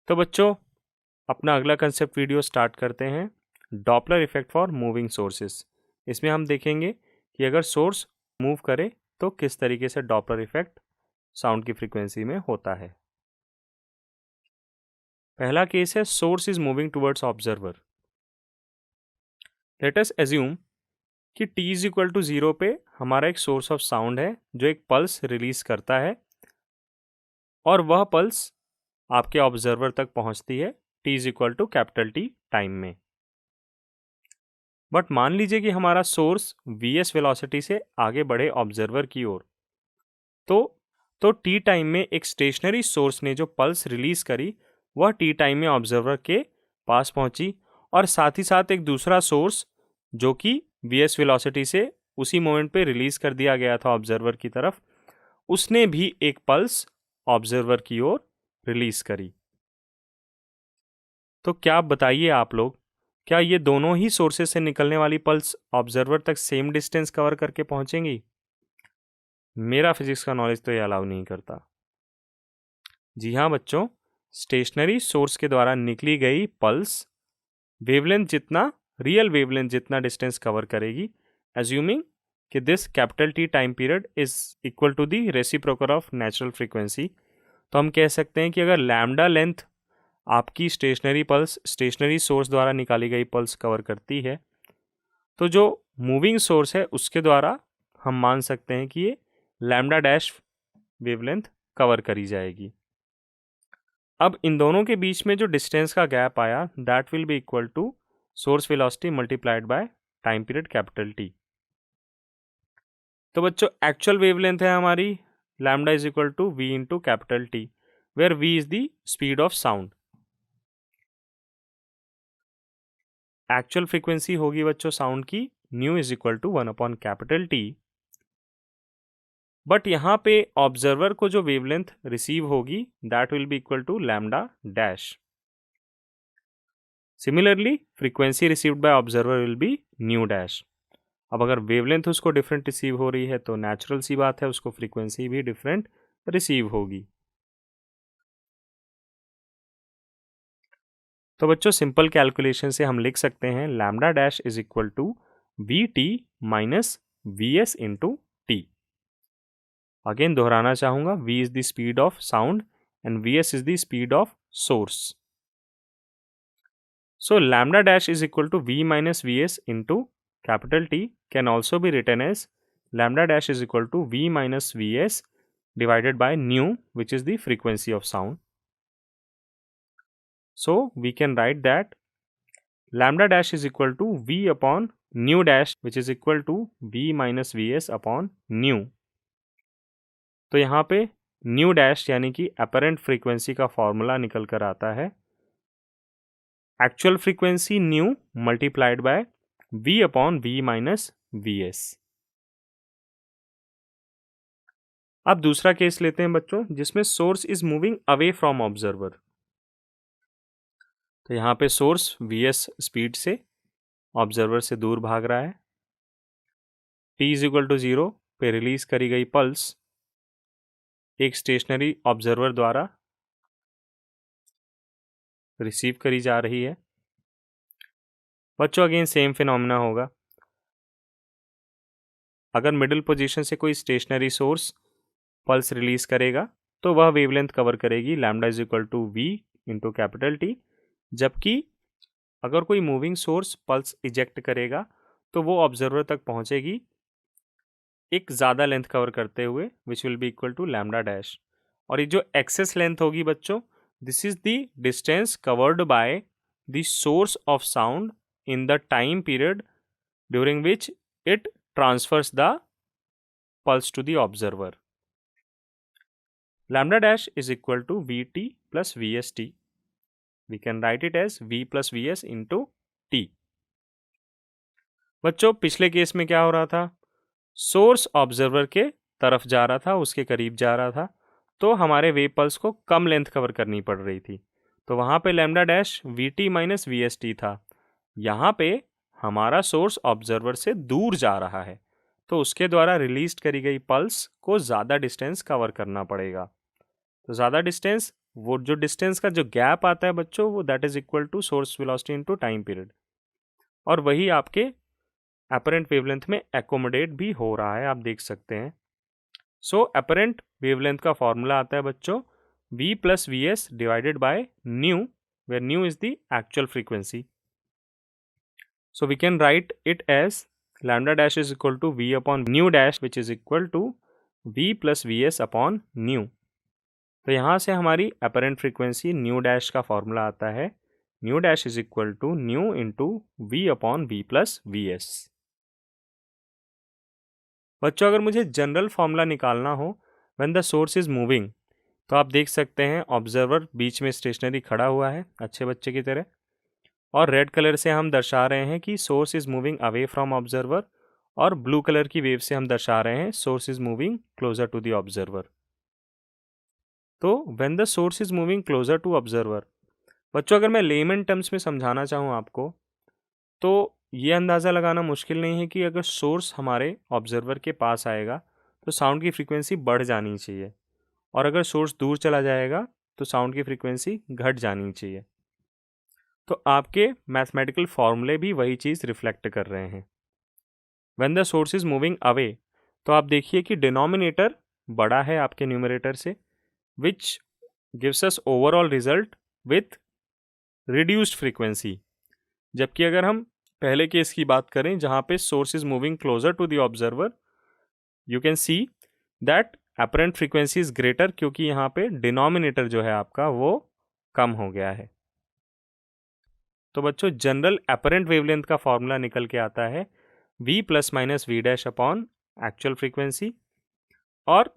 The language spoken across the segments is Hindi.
तो बच्चों अपना अगला कंसेप्ट वीडियो स्टार्ट करते हैं, Doppler effect for moving sources. इसमें हम देखेंगे कि अगर सोर्स मूव करे तो किस तरीके से डॉपलर इफेक्ट साउंड की फ्रीक्वेंसी में होता है। पहला केस है source is moving towards observer. Let us assume कि t इज इक्वल टू 0 पे हमारा एक सोर्स ऑफ साउंड है जो एक पल्स रिलीज करता है और वह पल्स आपके ऑब्जर्वर तक पहुंचती है t is equal to capital T time में। बट मान लीजिए कि हमारा सोर्स vs वेलोसिटी से आगे बढ़े ऑब्जर्वर की ओर, तो t टाइम में एक स्टेशनरी सोर्स ने जो पल्स रिलीज करी वह t टाइम में ऑब्जर्वर के पास पहुंची और साथ ही साथ एक दूसरा सोर्स जो कि vs वेलोसिटी से उसी मोमेंट पे रिलीज कर दिया गया था ऑब्जर्वर की तरफ, उसने भी एक पल्स ऑब्जर्वर की ओर रिलीज करी। तो क्या बताइए आप लोग, क्या ये दोनों ही सोर्सेस से निकलने वाली पल्स ऑब्जर्वर तक सेम डिस्टेंस कवर करके पहुंचेंगी? मेरा फिजिक्स का नॉलेज तो ये अलाउ नहीं करता। जी हाँ बच्चों, स्टेशनरी सोर्स के द्वारा निकली गई पल्स रियल वेवलेंथ जितना डिस्टेंस कवर करेगी, एज्यूमिंग कि this capital T time period is equal to the reciprocal of natural frequency. तो हम कह सकते हैं कि अगर लैम्डा लेंथ आपकी स्टेशनरी सोर्स द्वारा निकाली गई पल्स कवर करती है, तो जो मूविंग सोर्स है उसके द्वारा हम मान सकते हैं कि ये लैम्डा डैश वेवलेंथ कवर करी जाएगी। अब इन दोनों के बीच में जो डिस्टेंस का गैप आया that will be equal to source velocity multiplied by time period capital T। तो बच्चों एक्चुअल वेवलेंथ है हमारी lambda is equal to v into capital T, where v is the speed of sound. Actual frequency होगी बच्चों साउंड की nu is equal to 1 upon capital T। But यहाँ पे ऑब्जर्वर को जो वेवलेंथ रिसीव होगी that will be equal to lambda dash. Similarly frequency received by observer will be new dash. अब अगर वेवलेंथ उसको डिफरेंट रिसीव हो रही है तो नेचुरल सी बात है उसको फ्रीक्वेंसी भी डिफरेंट रिसीव होगी। तो बच्चों सिंपल कैलकुलेशन से हम लिख सकते हैं lambda dash is equal to v T minus we s into T. Again दोहराना चाहूंगा, v is the speed of sound and vs is the speed of source. So lambda dash is equal to v minus vs into capital T can also be written as lambda dash is equal to v minus vs divided by nu, which is the frequency of sound. So we can write that lambda dash is equal to v upon nu dash, which is equal to v minus vs upon nu. तो यहाँ पे न्यू डैश यानी कि अपरेंट फ्रीक्वेंसी का फॉर्मूला निकल कर आता है actual frequency new multiplied by v upon v minus vs। अब दूसरा केस लेते हैं बच्चों जिसमें source is moving away from observer. तो यहाँ पे सोर्स vs स्पीड से ऑब्जर्वर से दूर भाग रहा है, t इज इक्वल टू 0 पे रिलीज करी गई पल्स एक स्टेशनरी ऑब्जर्वर द्वारा रिसीव करी जा रही है। बच्चों अगेन सेम फिनोमेना होगा, अगर मिडिल पोजीशन से कोई स्टेशनरी सोर्स पल्स रिलीज करेगा तो वह वेवलेंथ कवर करेगी lambda is equal to v into capital T, जबकि अगर कोई मूविंग सोर्स पल्स इजेक्ट करेगा तो वो ऑब्जर्वर तक पहुंचेगी एक ज़्यादा लेंथ कवर करते हुए which will be equal to lambda dash. और ये जो एक्सेस लेंथ होगी बच्चों, this is the distance covered by the source of sound in the time period during which it transfers the pulse to the observer. Lambda dash is equal to Vt plus Vst. We can write it as V plus Vs into T. बच्चों पिछले केस में क्या हो रहा था, सोर्स ऑब्जर्वर के तरफ जा रहा था, उसके करीब जा रहा था, तो हमारे वेव पल्स को कम लेंथ कवर करनी पड़ रही थी, तो वहां पे lambda dash Vt minus Vst था। यहाँ पे हमारा सोर्स ऑब्जर्वर से दूर जा रहा है तो उसके द्वारा रिलीज करी गई पल्स को ज़्यादा डिस्टेंस कवर करना पड़ेगा। तो ज़्यादा डिस्टेंस वो जो डिस्टेंस का जो गैप आता है बच्चों, वो that is equal to source velocity into time period, और वही आपके अपरेंट वेवलेंथ में एकोमोडेट भी हो रहा है, आप देख सकते हैं। सो अपरेंट वेवलेंथ का फॉर्मूला आता है बच्चों v plus v s divided by nu, where nu is the actual frequency. So we can write it as lambda dash is equal to v upon nu dash which is equal to v plus v s upon nu. तो यहाँ से हमारी अपरेंट फ्रीक्वेंसी न्यू डैश का फॉर्मूला आता है nu dash is equal to nu into V upon we plus v s. बच्चों अगर मुझे जनरल फॉर्मूला निकालना हो when the source is moving, तो आप देख सकते हैं ऑब्जर्वर बीच में स्टेशनरी खड़ा हुआ है अच्छे बच्चे की तरह, और रेड कलर से हम दर्शा रहे हैं कि source is moving away from observer, और ब्लू कलर की वेव से हम दर्शा रहे हैं source is moving closer to the observer. तो when the source is moving closer to observer, बच्चों अगर मैं लेमन टर्म्स में समझाना चाहूँ आपको, तो ये अंदाज़ा लगाना मुश्किल नहीं है कि अगर सोर्स हमारे ऑब्जर्वर के पास आएगा तो साउंड की फ्रीक्वेंसी बढ़ जानी चाहिए, और अगर सोर्स दूर चला जाएगा तो साउंड की फ्रीक्वेंसी घट जानी चाहिए। तो आपके मैथमेटिकल फॉर्मूले भी वही चीज़ रिफ्लेक्ट कर रहे हैं। When the source is moving away, तो आप देखिए कि डिनोमिनेटर बड़ा है आपके न्यूमरेटर से, which gives us overall result with reduced frequency. जबकि अगर हम पहले केस की बात करें जहां पे source is moving closer to the observer, you can see that apparent frequency is greater, क्योंकि यहाँ पे डिनोमिनेटर जो है आपका वो कम हो गया है। तो बच्चों जनरल अपरेंट वेवलेंथ का फॉर्मूला निकल के आता है v plus minus V dash upon actual frequency, और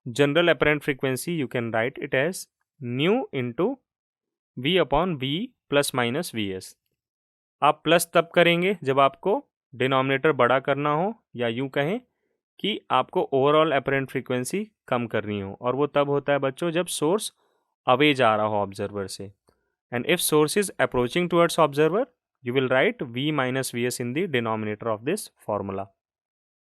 general apparent frequency you can write it as nu into V upon we plus minus we S. आप प्लस तब करेंगे जब आपको डिनोमिनेटर बड़ा करना हो, या यूं कहें कि आपको ओवरऑल अपरेंट फ्रीक्वेंसी कम करनी हो, और वो तब होता है बच्चों जब सोर्स अवे जा रहा हो ऑब्जर्वर से। And if source is approaching towards observer, you will write v minus vs in the denominator of this formula.